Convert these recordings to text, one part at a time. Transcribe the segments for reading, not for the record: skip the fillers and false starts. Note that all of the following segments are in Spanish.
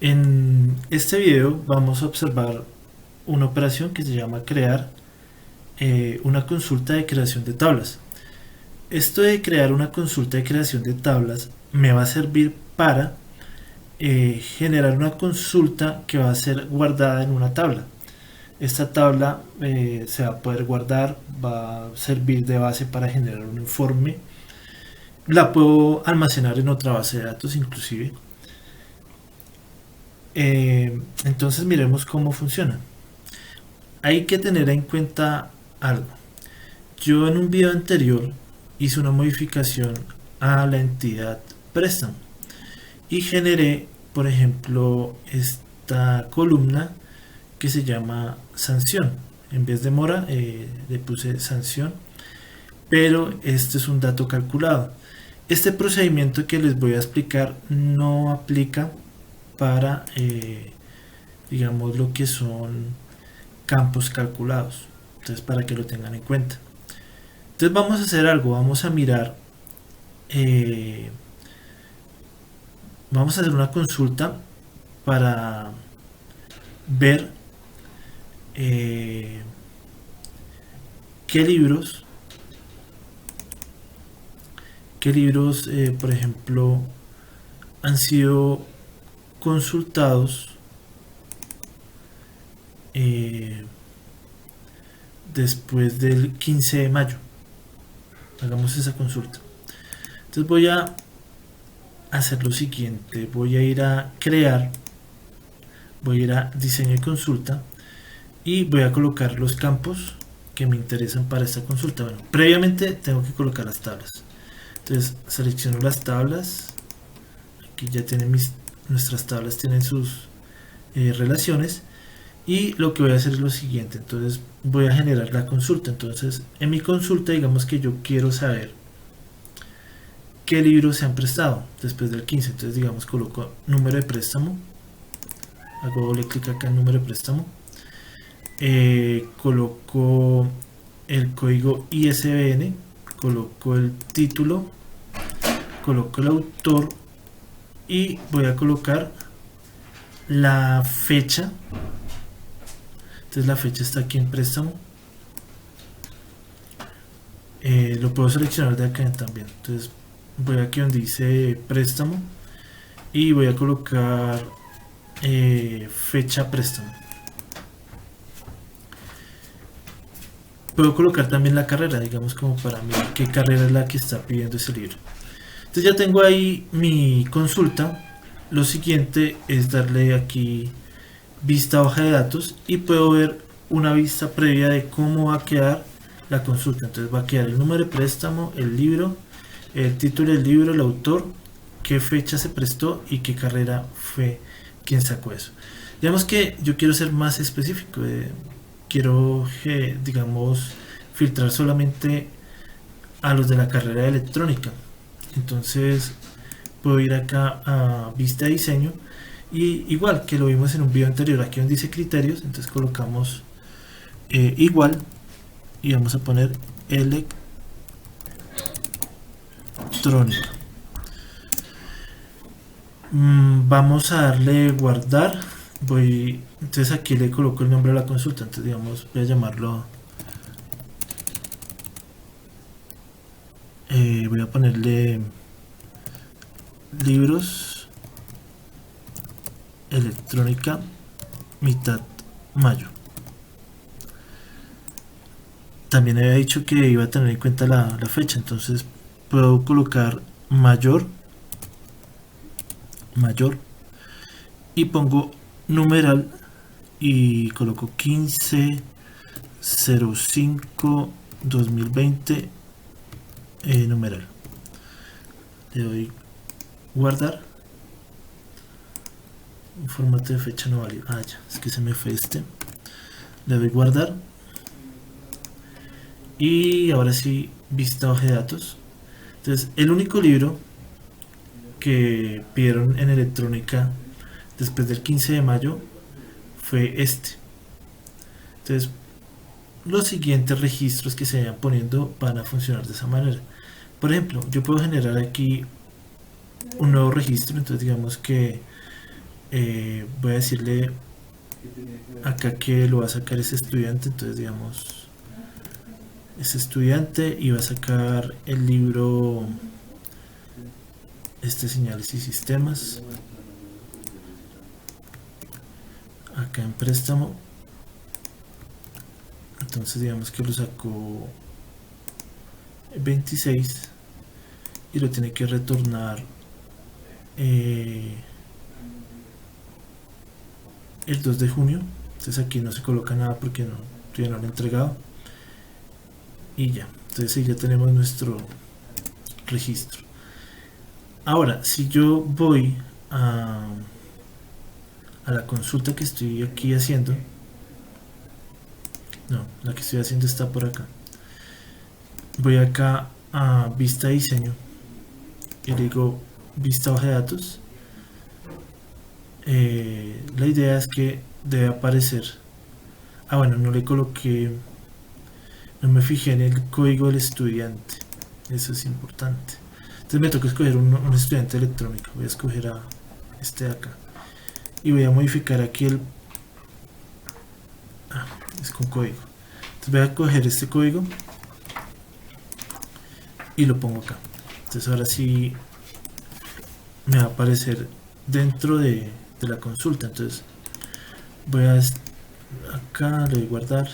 En este video vamos a observar una operación que se llama crear una consulta de creación de tablas. Esto de crear una consulta de creación de tablas me va a servir para generar una consulta que va a ser guardada en una tabla. Esta tabla se va a poder guardar, va a servir de base para generar un informe. La puedo almacenar en otra base de datos inclusive. Entonces miremos cómo funciona. Hay que tener en cuenta algo. Yo en un video anterior hice una modificación a la entidad préstamo y generé, por ejemplo, esta columna que se llama sanción. En vez de mora le puse sanción, pero este es un dato calculado. Este procedimiento que les voy a explicar no aplica para digamos lo que son campos calculados. Entonces, para que lo tengan en cuenta. Entonces vamos a hacer algo, vamos a mirar, vamos a hacer una consulta para ver qué libros, por ejemplo, han sido consultados después del 15 de mayo. Hagamos esa consulta. Entonces voy a hacer lo siguiente, voy a ir a crear, voy a ir a diseño y consulta y voy a colocar los campos que me interesan para esta consulta. Bueno, previamente tengo que colocar las tablas. Entonces selecciono las tablas. Aquí ya tienen nuestras tablas, tienen sus relaciones. Y lo que voy a hacer es lo siguiente. Entonces voy a generar la consulta. Entonces en mi consulta, digamos que yo quiero saber qué libros se han prestado después del 15. Entonces digamos coloco número de préstamo, hago doble clic acá en número de préstamo, coloco el código ISBN, coloco el título, coloco el autor y voy a colocar la fecha. Entonces la fecha está aquí en préstamo. Lo puedo seleccionar de acá también. Entonces voy aquí donde dice préstamo y voy a colocar fecha préstamo. Puedo colocar también la carrera, digamos, como para mirar qué carrera es la que está pidiendo ese libro. Entonces ya tengo ahí mi consulta. Lo siguiente es darle aquí vista hoja de datos y puedo ver una vista previa de cómo va a quedar la consulta. Entonces va a quedar el número de préstamo, el libro, el título del libro, el autor, qué fecha se prestó y qué carrera fue quien sacó eso. Digamos que yo quiero ser más específico, quiero digamos filtrar solamente a los de la carrera de electrónica. Entonces puedo ir acá a vista de diseño y igual que lo vimos en un video anterior, aquí donde dice criterios, entonces colocamos igual y vamos a poner electrónica. Vamos a darle guardar. Entonces aquí le coloco el nombre de la consulta. Entonces digamos, voy a llamarlo, voy a ponerle libros electrónica mitad mayo. También había dicho que iba a tener en cuenta la fecha, entonces puedo colocar mayor y pongo numeral y coloco 15/05/2020 numeral. Le doy guardar. Un formato de fecha no válido. Ya, es que se me fue este. Le doy guardar. Y ahora sí, vista hoja de datos. Entonces, el único libro que pidieron en electrónica después del 15 de mayo fue este. Entonces, los siguientes registros que se vayan poniendo van a funcionar de esa manera. Por ejemplo, yo puedo generar aquí un nuevo registro. Entonces digamos que voy a decirle acá que lo va a sacar ese estudiante. Entonces digamos ese estudiante, y va a sacar el libro señales y sistemas acá en préstamo. Entonces digamos que lo sacó 26 y lo tiene que retornar el 2 de junio. Entonces aquí no se coloca nada porque todavía no lo he entregado. Y ya, entonces ahí ya tenemos nuestro registro. Ahora, si yo voy a la consulta que estoy aquí haciendo, no, la que estoy haciendo está por acá. Voy acá a vista diseño y le digo vista hoja de datos. La idea es que debe aparecer. Bueno, no le coloqué, no me fijé en el código del estudiante. Eso es importante. Entonces me toca escoger un estudiante electrónico. Voy a escoger a este de acá. Y voy a modificar aquí el... es con código. Entonces voy a coger este código y lo pongo acá. Entonces ahora sí me va a aparecer dentro de la consulta. Entonces voy a acá, le voy a guardar,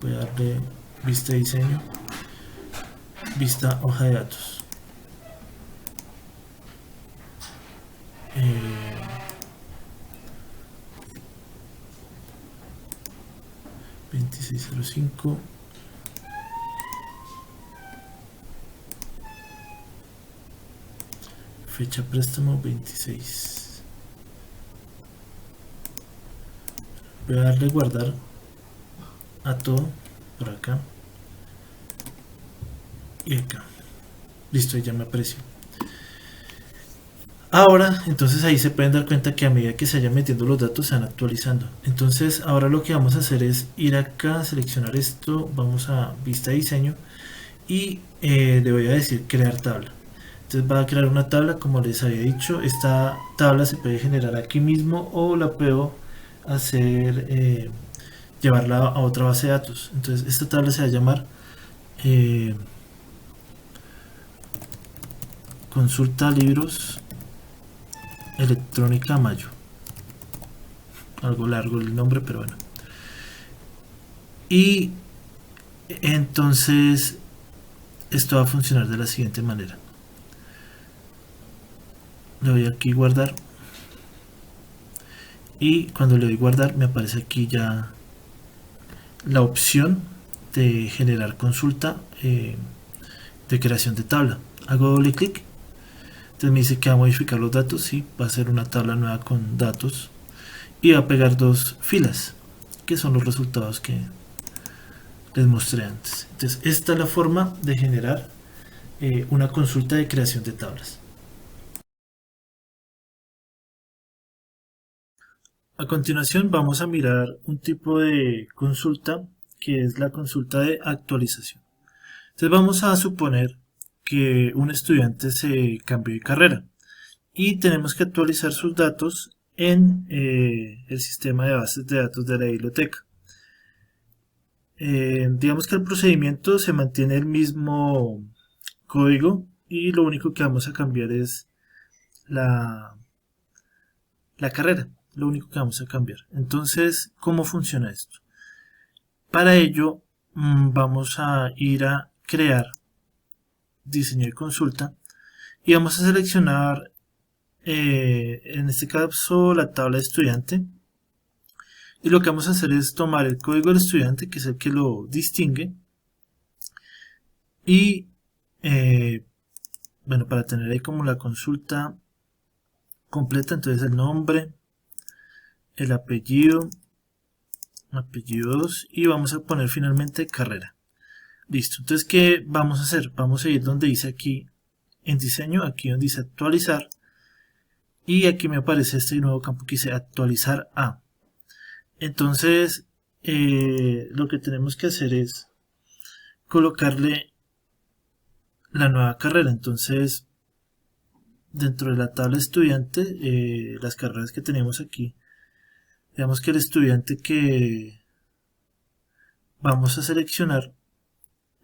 voy a darle vista diseño, vista hoja de datos. 2605. Fecha préstamo 26. Voy a darle guardar a todo por acá y acá. Listo, ya me apareció. Ahora, entonces ahí se pueden dar cuenta que a medida que se vayan metiendo los datos se van actualizando. Entonces ahora lo que vamos a hacer es ir acá, seleccionar esto, vamos a vista diseño y le voy a decir crear tabla. Entonces va a crear una tabla, como les había dicho. Esta tabla se puede generar aquí mismo o la puedo hacer, llevarla a otra base de datos. Entonces esta tabla se va a llamar consulta libros electrónica mayo. Algo largo el nombre, pero bueno. Y entonces esto va a funcionar de la siguiente manera. Le doy aquí guardar y cuando le doy guardar me aparece aquí ya la opción de generar consulta de creación de tabla. Hago doble clic, entonces me dice que va a modificar los datos. Sí, va a ser una tabla nueva con datos y va a pegar dos filas que son los resultados que les mostré antes. Entonces esta es la forma de generar una consulta de creación de tablas. A continuación vamos a mirar un tipo de consulta que es la consulta de actualización. Entonces vamos a suponer que un estudiante se cambió de carrera y tenemos que actualizar sus datos en el sistema de bases de datos de la biblioteca. Digamos que el procedimiento se mantiene el mismo código y lo único que vamos a cambiar es la carrera. Lo único que vamos a cambiar. Entonces, ¿cómo funciona esto? Para ello, vamos a ir a crear diseño de consulta y vamos a seleccionar en este caso la tabla de estudiante, y lo que vamos a hacer es tomar el código del estudiante, que es el que lo distingue, y bueno, para tener ahí como la consulta completa, entonces el nombre, el apellido, apellido 2, y vamos a poner finalmente carrera. Listo, entonces ¿qué vamos a hacer? Vamos a ir donde dice aquí en diseño, aquí donde dice actualizar, y aquí me aparece este nuevo campo que dice actualizar a. Entonces lo que tenemos que hacer es colocarle la nueva carrera. Entonces dentro de la tabla estudiante, las carreras que tenemos aquí. Digamos que el estudiante que vamos a seleccionar,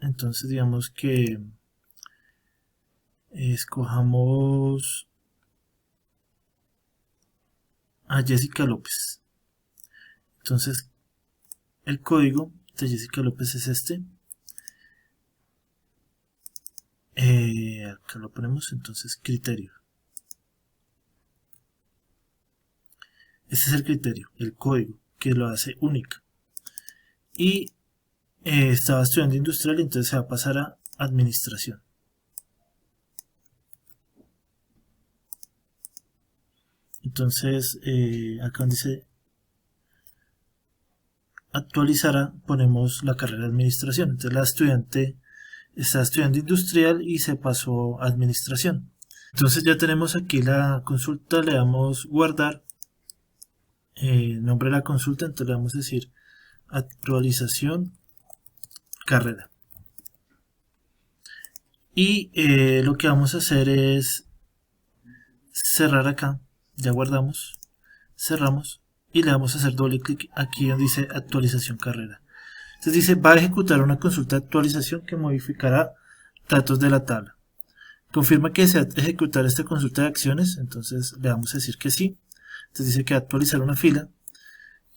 entonces digamos que escojamos a Jessica López. Entonces el código de Jessica López es este. Acá lo ponemos, entonces criterio. Este es el criterio, el código que lo hace única. Y estaba estudiando industrial, entonces se va a pasar a administración. Entonces acá donde dice actualizará, ponemos la carrera de administración. Entonces la estudiante está estudiando industrial y se pasó a administración. Entonces ya tenemos aquí la consulta, le damos guardar, nombre de la consulta, entonces le vamos a decir actualización carrera. Y lo que vamos a hacer es cerrar acá, ya guardamos, cerramos y le vamos a hacer doble clic aquí donde dice actualización carrera. Entonces dice va a ejecutar una consulta de actualización que modificará datos de la tabla. Confirma que desea ejecutar esta consulta de acciones, entonces le vamos a decir que sí. Entonces dice que va a actualizar una fila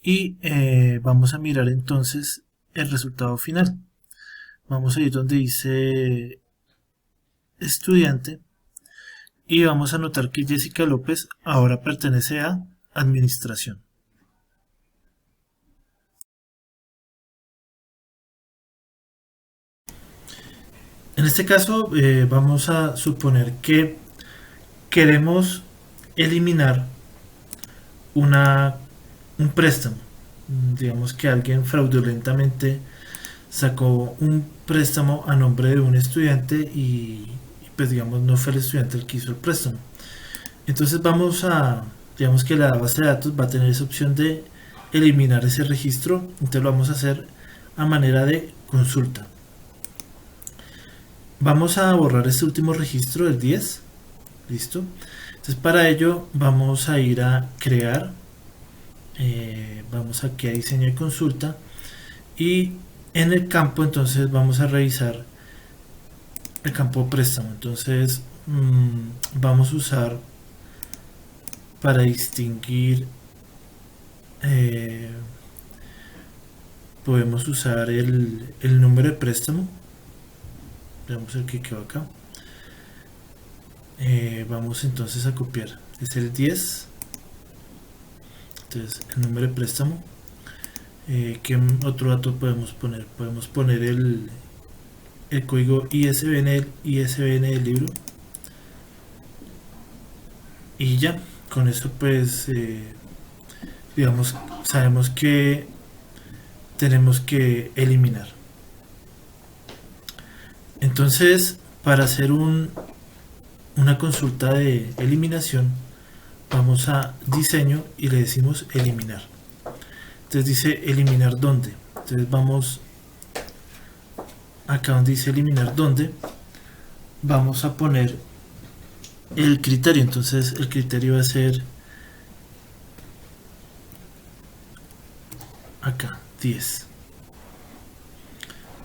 y vamos a mirar entonces el resultado final. Vamos a ir donde dice estudiante y vamos a notar que Jessica López ahora pertenece a administración. En este caso vamos a suponer que queremos eliminar un préstamo. Digamos que alguien fraudulentamente sacó un préstamo a nombre de un estudiante y pues digamos no fue el estudiante el que hizo el préstamo. Entonces digamos que la base de datos va a tener esa opción de eliminar ese registro, entonces lo vamos a hacer a manera de consulta. Vamos a borrar este último registro del 10, listo. Entonces para ello vamos a ir a crear, vamos aquí a diseño de consulta y en el campo entonces vamos a revisar el campo préstamo. Entonces vamos a usar para distinguir, podemos usar el número de préstamo. Veamos el que quedó acá. Vamos entonces a copiar, es el 10. Entonces el número de préstamo. ¿Qué otro dato podemos poner? Podemos poner el código ISBN del libro y ya, con eso pues digamos sabemos que tenemos que eliminar. Entonces para hacer una consulta de eliminación vamos a diseño y le decimos eliminar. Entonces dice eliminar dónde. Entonces vamos acá donde dice eliminar dónde, vamos a poner el criterio. Entonces el criterio va a ser acá 10.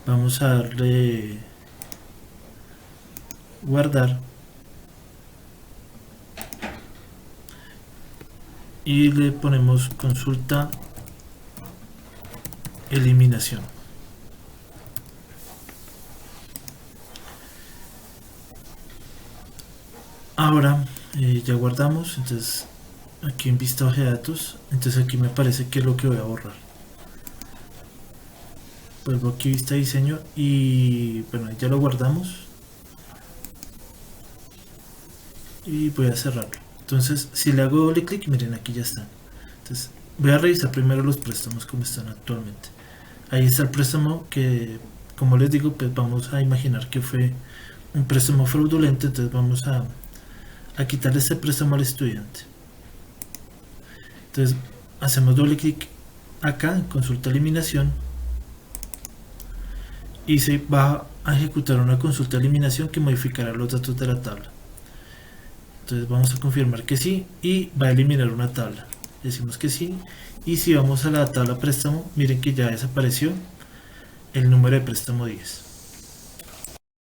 Vamos a darle guardar y le ponemos consulta eliminación. Ahora ya guardamos, entonces aquí en vista hoja de datos, entonces aquí me parece que es lo que voy a borrar. Vuelvo aquí vista diseño y bueno, ya lo guardamos y voy a cerrarlo. Entonces si le hago doble clic, miren aquí ya están. Entonces voy a revisar primero los préstamos como están actualmente. Ahí está el préstamo que, como les digo, pues vamos a imaginar que fue un préstamo fraudulento, entonces vamos a quitarle este préstamo al estudiante. Entonces hacemos doble clic acá en consulta eliminación y se va a ejecutar una consulta de eliminación que modificará los datos de la tabla. Entonces vamos a confirmar que sí y va a eliminar una tabla. Decimos que sí. Y si vamos a la tabla préstamo, miren que ya desapareció el número de préstamo 10.